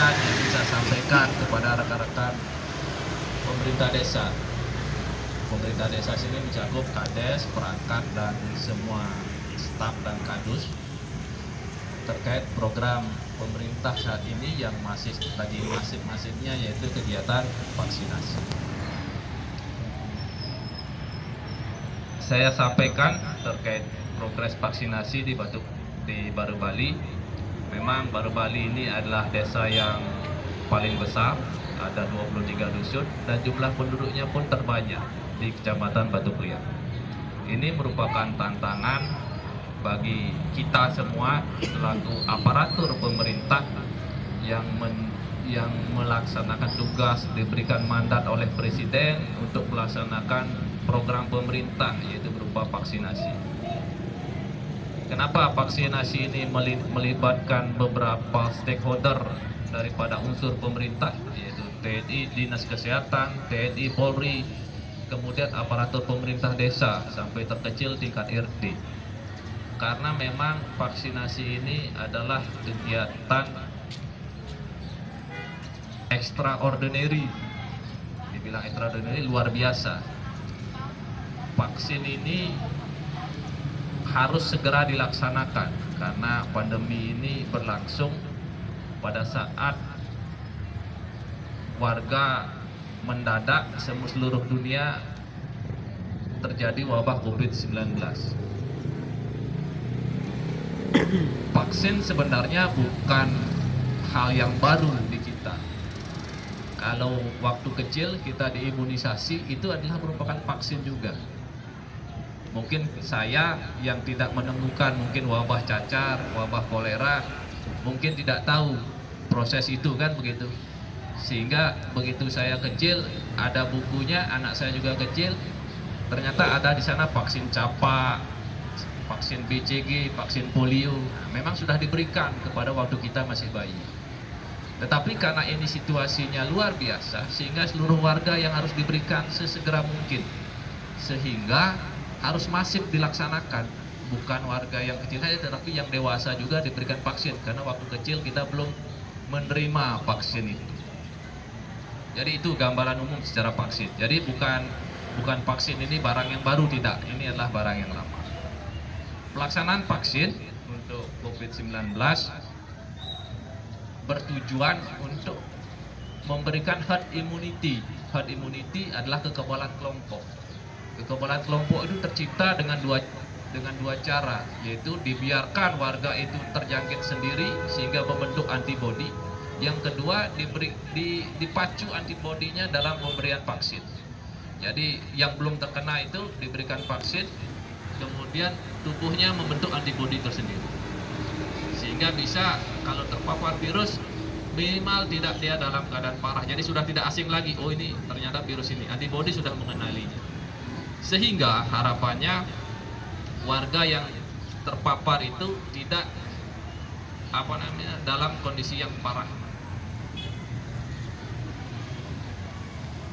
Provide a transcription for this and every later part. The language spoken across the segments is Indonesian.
masukan yang bisa sampaikan kepada rekan-rekan pemerintah desa. Pemerintah desa sini mencakup kades, perangkat, dan semua staf dan kadus terkait program pemerintah saat ini yang masih lagi masif-masifnya, yaitu kegiatan vaksinasi. Saya sampaikan terkait progres vaksinasi di Baru Bali. Memang Baru Bali ini adalah desa yang paling besar, ada 23 dusun dan jumlah penduduknya pun terbanyak di Kecamatan Batu Krian. Ini merupakan tantangan bagi kita semua selaku aparatur pemerintah yang melaksanakan tugas, diberikan mandat oleh Presiden untuk melaksanakan program pemerintah, yaitu berupa vaksinasi. Kenapa vaksinasi ini melibatkan beberapa stakeholder daripada unsur pemerintah, yaitu TNI, Dinas Kesehatan, TNI, Polri, kemudian aparatur pemerintah desa sampai terkecil tingkat RT. Karena memang vaksinasi ini adalah kegiatan extraordinary, dibilang extraordinary, luar biasa. Vaksin ini harus segera dilaksanakan karena pandemi ini berlangsung pada saat warga mendadak seluruh dunia terjadi wabah COVID-19. Vaksin sebenarnya bukan hal yang baru di kita. Kalau waktu kecil kita diimunisasi, itu adalah merupakan vaksin juga. Mungkin saya yang tidak menemukan mungkin wabah cacar, wabah kolera, mungkin tidak tahu proses itu, kan begitu. Sehingga begitu saya kecil, ada bukunya, anak saya juga kecil, ternyata ada di sana vaksin campak, vaksin BCG, vaksin polio. Memang sudah diberikan kepada waktu kita masih bayi. Tetapi karena ini situasinya luar biasa, sehingga seluruh warga yang harus diberikan sesegera mungkin, sehingga harus masif dilaksanakan. Bukan warga yang kecil saja, tetapi yang dewasa juga diberikan vaksin, karena waktu kecil kita belum menerima vaksin itu. Jadi itu gambaran umum secara vaksin. Jadi bukan vaksin ini barang yang baru, tidak. Ini adalah barang yang lama. Pelaksanaan vaksin untuk COVID-19 bertujuan untuk memberikan herd immunity. Herd immunity adalah kekebalan kelompok. Kekebalan kelompok itu tercipta dengan dua cara, yaitu dibiarkan warga itu terjangkit sendiri sehingga membentuk antibodi. Yang kedua, dipacu antibodinya dalam pemberian vaksin. Jadi yang belum terkena itu diberikan vaksin, kemudian tubuhnya membentuk antibodi tersendiri, sehingga bisa kalau terpapar virus minimal tidak dia dalam keadaan parah. Jadi sudah tidak asing lagi, oh ini ternyata virus ini, antibodi sudah mengenalinya. Sehingga harapannya warga yang terpapar itu tidak dalam kondisi yang parah.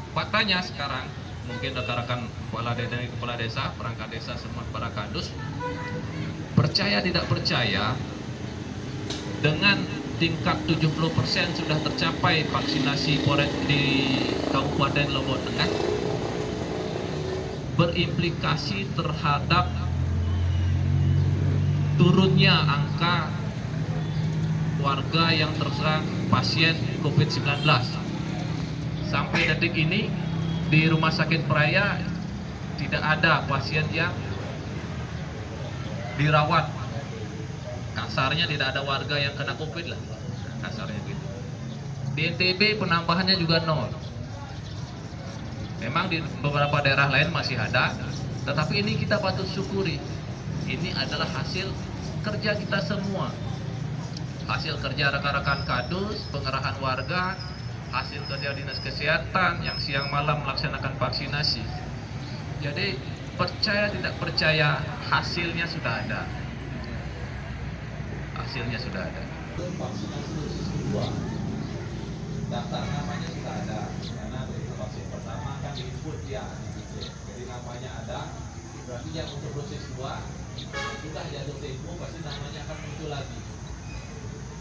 Faktanya sekarang mungkin rekan-rekan kepala desa, perangkat desa, semua para kadus, percaya tidak percaya, dengan tingkat 70% sudah tercapai vaksinasi di Kabupaten Lombok Tengah, berimplikasi terhadap turunnya angka warga yang terserang pasien COVID-19. Sampai detik ini di Rumah Sakit Praia tidak ada pasien yang dirawat. Kasarnya tidak ada warga yang kena COVID lah, kasarnya gitu. Di NTB penambahannya juga nol. Memang di beberapa daerah lain masih ada, tetapi ini kita patut syukuri. Ini adalah hasil kerja kita semua, hasil kerja rekan-rekan kadus, pengerahan warga, hasil kerja Dinas Kesehatan yang siang malam melaksanakan vaksinasi. Jadi percaya tidak percaya, hasilnya sudah ada. Hasilnya sudah ada. Vaksinasi dosis kedua, daftar namanya sudah ada, karena vaksin pertama kan diinput ya, jadi namanya ada. Berarti yang untuk dosis 2 sudah jatuh tempo, pasti namanya akan muncul lagi.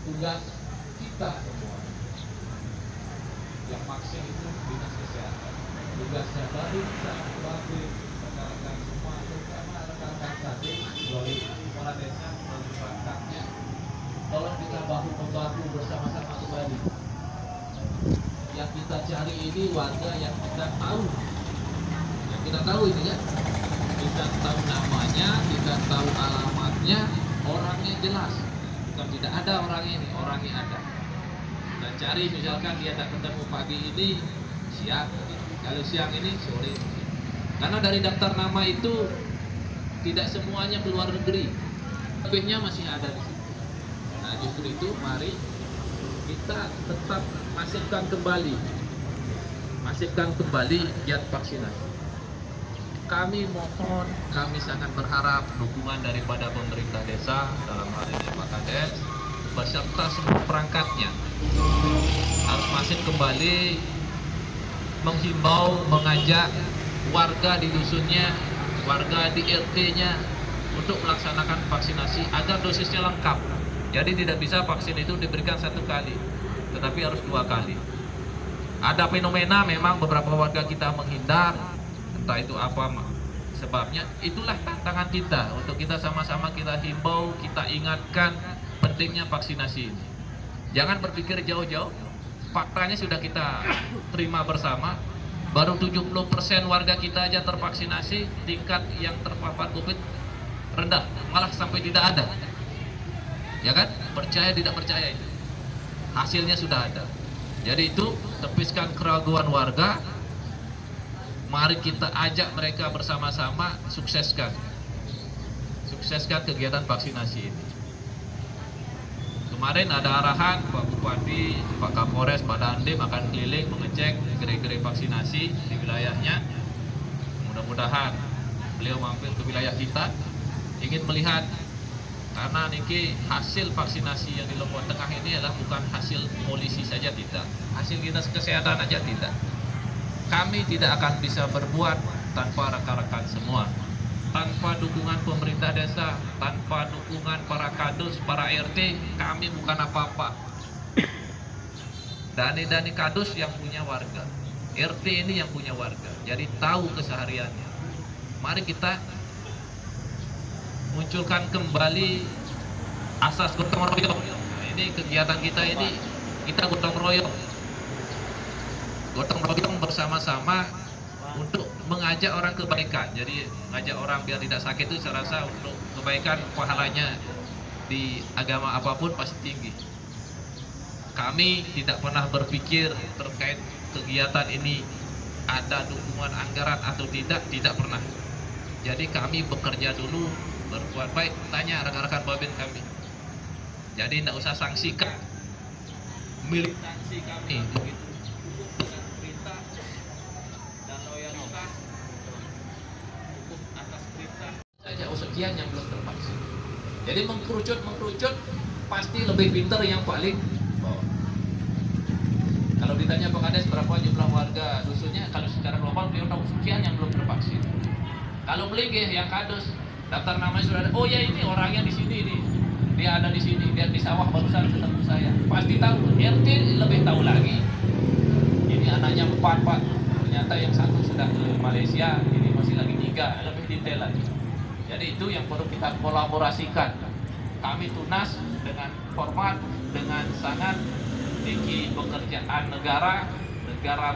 Tugas kita semua yang vaksin itu dinas kesehatan. Tugasnya tadi sangat bagus, rekan-rekan semua, terutama rekan-rekan tadi melalui kepala desa, melalui perangkatnya. Tolong kita bahu membahu bersama-sama kembali. Yang kita cari ini warga yang kita tahu, itu ya. Kita tahu namanya, kita tahu alamatnya, orangnya jelas. Bukan tidak ada orang ini, orangnya ada. Dan cari misalkan dia tidak ketemu pagi ini, siang. Kalau siang ini sore. Karena dari daftar nama itu tidak semuanya keluar negeri, lebihnya masih ada di situ. Nah justru itu mari kita tetap masifkan kembali giat vaksinasi. Kami mohon, kami sangat berharap dukungan daripada pemerintah desa, dalam hal ini Pak Kades, beserta semua perangkatnya harus masif kembali menghimbau, mengajak warga di dusunnya, warga di RT-nya untuk melaksanakan vaksinasi agar dosisnya lengkap. Jadi tidak bisa vaksin itu diberikan 1 kali, tetapi harus 2 kali. Ada fenomena memang beberapa warga kita menghindar, entah itu apa sebabnya. Itulah tantangan kita untuk kita sama-sama kita himbau, kita ingatkan pentingnya vaksinasi ini. Jangan berpikir jauh-jauh. Faktanya sudah kita terima bersama, baru 70% warga kita aja tervaksinasi, tingkat yang terpapar COVID rendah, malah sampai tidak ada. Ya kan? Percaya tidak percaya itu. Hasilnya sudah ada. Jadi itu tepiskan keraguan warga. Mari kita ajak mereka bersama-sama sukseskan kegiatan vaksinasi ini. Kemarin ada arahan Pak Bupati, Pak Kapolres, Pak Dandim akan keliling mengecek gerai-gerai vaksinasi di wilayahnya. Mudah-mudahan beliau mampir ke wilayah kita, ingin melihat, karena niki hasil vaksinasi yang di Lombok Tengah ini adalah bukan hasil polisi saja, tidak, hasil dinas kesehatan aja tidak. Kami tidak akan bisa berbuat tanpa rekan-rekan semua, tanpa dukungan pemerintah desa, tanpa dukungan para kadus, para RT, kami bukan apa-apa. Dani kadus yang punya warga, RT ini yang punya warga, jadi tahu kesehariannya. Mari kita munculkan kembali asas gotong royong. Ini kegiatan kita ini, kita gotong royong bersama-sama untuk mengajak orang kebaikan. Jadi mengajak orang biar tidak sakit itu saya rasa untuk kebaikan pahalanya di agama apapun pasti tinggi. Kami tidak pernah berpikir terkait kegiatan ini ada dukungan anggaran atau tidak pernah. Jadi kami bekerja dulu, berbuat baik, tanya rekan-rekan Babin kami. Jadi tidak usah sanksikan militansi kami begitu. Sekian yang belum tervaksin. Jadi mengkerucut pasti lebih pintar yang paling bawah. Kalau ditanya Pak Kades berapa jumlah warga dusunnya, kalau secara global dia tahu sekian yang belum tervaksin. Kalau Meligih yang kadus, daftar namanya sudah ada. Oh ya ini orangnya di sini nih, dia ada di sini, dia di sawah barusan ketemu saya. Pasti tahu. RT lebih tahu lagi. Ini anaknya 4 Pak, ternyata yang 1 sudah ke Malaysia, ini masih lagi 3, lebih detail lagi. Jadi itu yang perlu kita kolaborasikan. Kami tunas dengan hormat, dengan sangat tinggi pekerjaan negara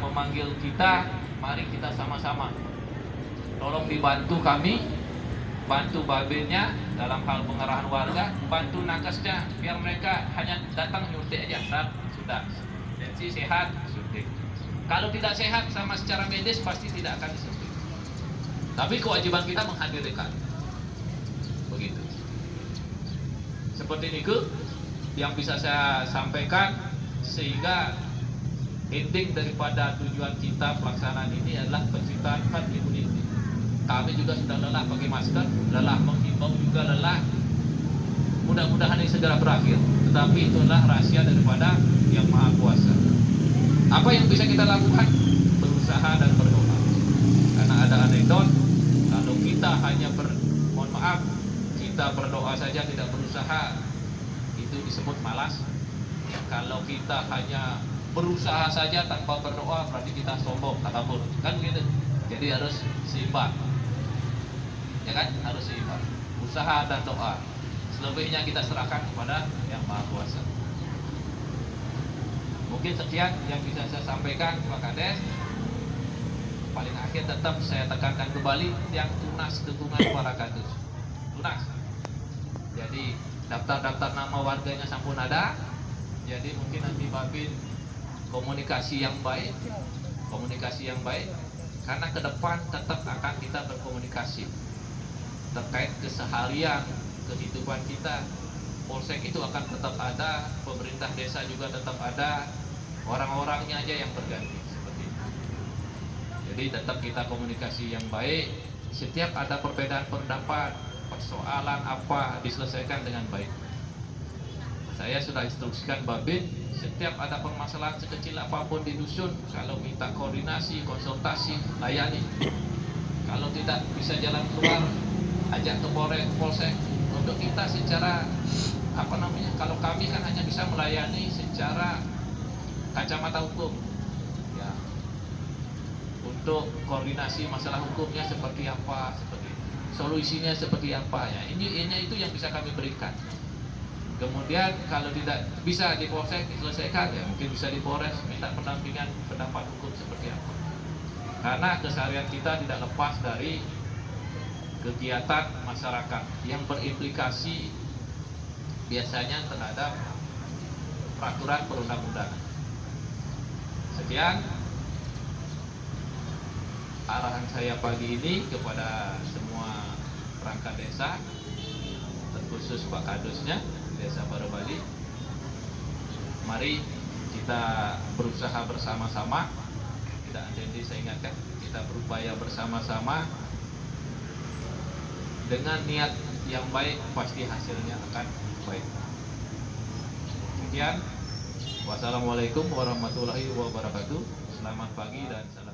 memanggil kita, mari kita sama-sama. Tolong dibantu kami, bantu Babinnya dalam hal pengarahan warga, bantu nakesnya, biar mereka hanya datang nyuntik aja, dan sudah. Jadi sehat, suntik. Kalau tidak sehat sama secara medis pasti tidak akan disuntik. Tapi kewajiban kita menghadirkan. Begitu. Seperti itu yang bisa saya sampaikan, sehingga ending daripada tujuan kita pelaksanaan ini adalah penciptaan herd immunity. Kami juga sudah lelah pakai masker, lelah menghimbau juga lelah. Mudah-mudahan ini segera berakhir. Tetapi itulah rahasia daripada Yang Maha Kuasa. Apa yang bisa kita lakukan? Berusaha dan berdoa. Karena ada anekdot, kalau kita hanya mohon maaf, kita berdoa saja tidak berusaha, itu disebut malas. Kalau kita hanya berusaha saja tanpa berdoa berarti kita sombong, takabur, kan gitu. Jadi harus seimbang, ya kan, harus seimbang, usaha dan doa. Selebihnya kita serahkan kepada Yang Maha Kuasa. Mungkin sekian yang bisa saya sampaikan, Pak Kades. Paling akhir tetap saya tekankan kembali yang tunas dukungan para kadus, tunas. Jadi daftar-daftar nama warganya sampun ada. Jadi mungkin nanti Babin komunikasi yang baik, karena ke depan tetap akan kita berkomunikasi terkait keseharian kehidupan kita. Polsek itu akan tetap ada, pemerintah desa juga tetap ada, orang-orangnya aja yang berganti seperti itu. Jadi tetap kita komunikasi yang baik. Setiap ada perbedaan pendapat, persoalan apa, diselesaikan dengan baik. Saya sudah instruksikan Babin, setiap ada permasalahan sekecil apapun di dusun, kalau minta koordinasi, konsultasi, layani. Kalau tidak bisa jalan keluar, ajak ke Polsek. Untuk kita secara kalau kami kan hanya bisa melayani secara kacamata hukum, ya. Untuk koordinasi masalah hukumnya seperti apa, solusinya seperti apa, ya. Ini itu yang bisa kami berikan. Kemudian kalau tidak bisa di Polsek diselesaikan, ya mungkin bisa di Polres, minta pendampingan pendapat hukum seperti apa. Karena keseharian kita tidak lepas dari kegiatan masyarakat yang berimplikasi biasanya terhadap peraturan perundang-undangan. Sekian arahan saya pagi ini kepada semua perangkat desa, terkhusus Pak Kadusnya Desa Baru Bali. Mari kita berusaha bersama-sama. Tidak jadi saya ingatkan, kita berupaya bersama-sama dengan niat yang baik, pasti hasilnya akan baik. Sekian. Wassalamualaikum warahmatullahi wabarakatuh. Selamat pagi dan salam.